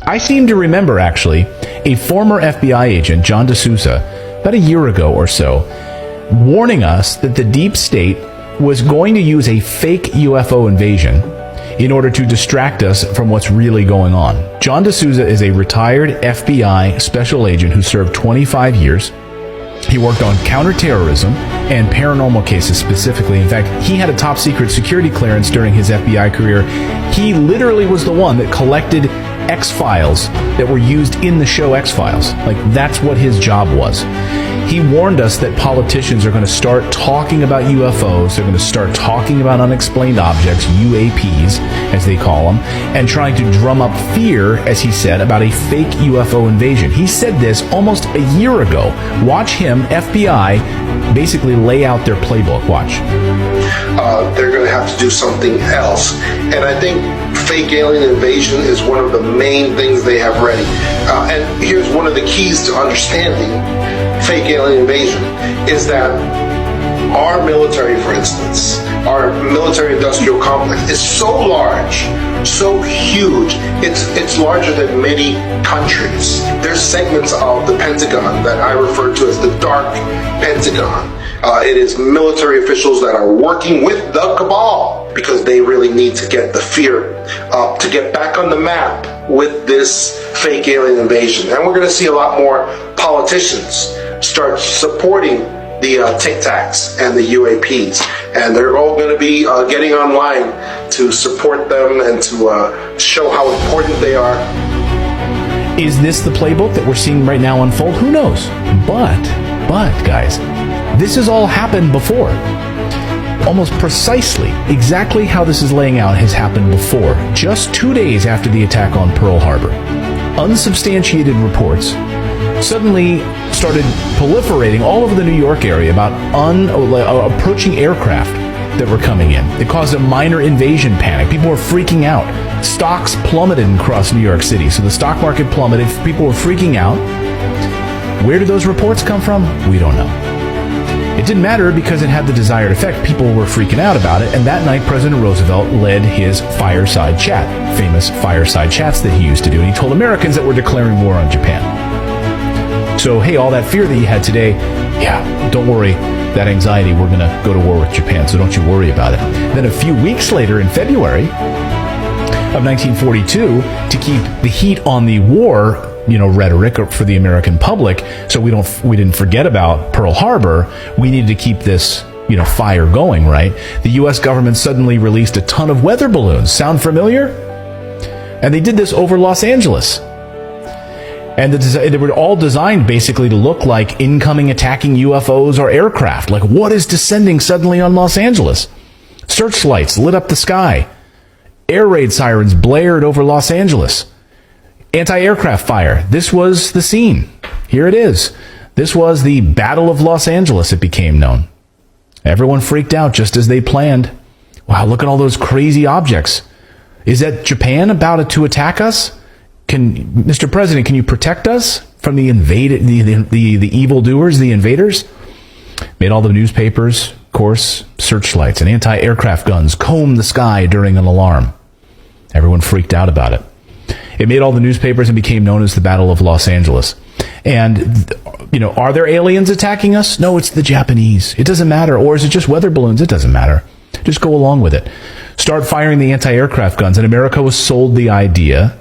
I seem to remember, actually, a former FBI agent, John D'Souza, about a year ago or so, warning us that the deep state was going to use a fake UFO invasion in order to distract us from what's really going on. John D'Souza is a retired FBI special agent who served 25 years. He worked on counterterrorism and paranormal cases specifically. In fact, he had a top secret security clearance during his FBI career. He literally was the one that collected X-Files that were used in the show X-Files. Like, that's what his job was. He warned us that politicians are going to start talking about UFOs. They're going to start talking about unexplained objects, UAPs, as they call them, and trying to drum up fear, as he said, about a fake UFO invasion. He said this almost a year ago. Watch him, FBI, basically lay out their playbook. Watch. They're going to have to do something else. And I think fake alien invasion is one of the main things they have ready. And here's one of the keys to understanding fake alien invasion is that our military, for instance, our military-industrial complex is so large, so huge, it's larger than many countries. There's segments of the Pentagon that I refer to as the dark Pentagon. It is military officials that are working with the cabal because they really need to get the fear up, to get back on the map with this fake alien invasion. And we're going to see a lot more politicians start supporting the Tic Tacs and the UAPs. And they're all going to be getting online to support them and to show how important they are. Is this the playbook that we're seeing right now unfold? Who knows? But guys, this has all happened before. Almost precisely, exactly how this is laying out has happened before. Just 2 days after the attack on Pearl Harbor, unsubstantiated reports suddenly started proliferating all over the New York area about approaching aircraft that were coming in. It caused a minor invasion panic. People were freaking out. Stocks plummeted across New York City. So the stock market plummeted. People were freaking out. Where did those reports come from? We don't know. It didn't matter because it had the desired effect. People were freaking out about it. And that night, President Roosevelt led his fireside chat, famous fireside chats that he used to do. And he told Americans that we're declaring war on Japan. So, hey, all that fear that you had today, yeah, don't worry. That anxiety, we're going to go to war with Japan, so don't you worry about it. Then a few weeks later, in February of 1942, to keep the heat on the war, rhetoric for the American public, so we didn't forget about Pearl Harbor, we needed to keep this, fire going, right? The U.S. government suddenly released a ton of weather balloons. Sound familiar? And they did this over Los Angeles. And they were all designed basically to look like incoming attacking UFOs or aircraft. Like, what is descending suddenly on Los Angeles? Searchlights lit up the sky. Air raid sirens blared over Los Angeles. Anti-aircraft fire. This was the scene. Here it is. This was the Battle of Los Angeles, it became known. Everyone freaked out just as they planned. Wow, look at all those crazy objects. Is that Japan about to attack us? Mr. President, can you protect us from the evildoers, the invaders? Made all the newspapers, of course, searchlights and anti-aircraft guns comb the sky during an alarm. Everyone freaked out about it. It made all the newspapers and became known as the Battle of Los Angeles. And, are there aliens attacking us? No, it's the Japanese. It doesn't matter. Or is it just weather balloons? It doesn't matter. Just go along with it. Start firing the anti-aircraft guns. And America was sold the idea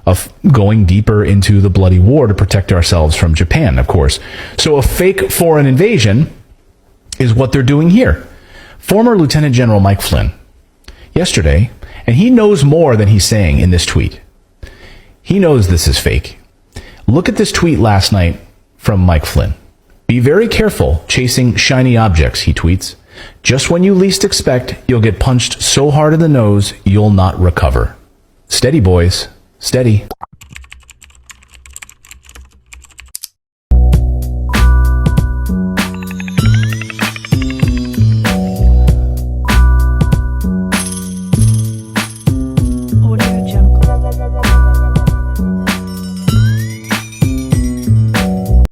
of going deeper into the bloody war to protect ourselves from Japan, of course. So a fake foreign invasion is what they're doing here. Former Lieutenant General Mike Flynn, yesterday, and he knows more than he's saying in this tweet. He knows this is fake. Look at this tweet last night from Mike Flynn. Be very careful chasing shiny objects, he tweets. Just when you least expect, you'll get punched so hard in the nose, you'll not recover. Steady, boys. Steady.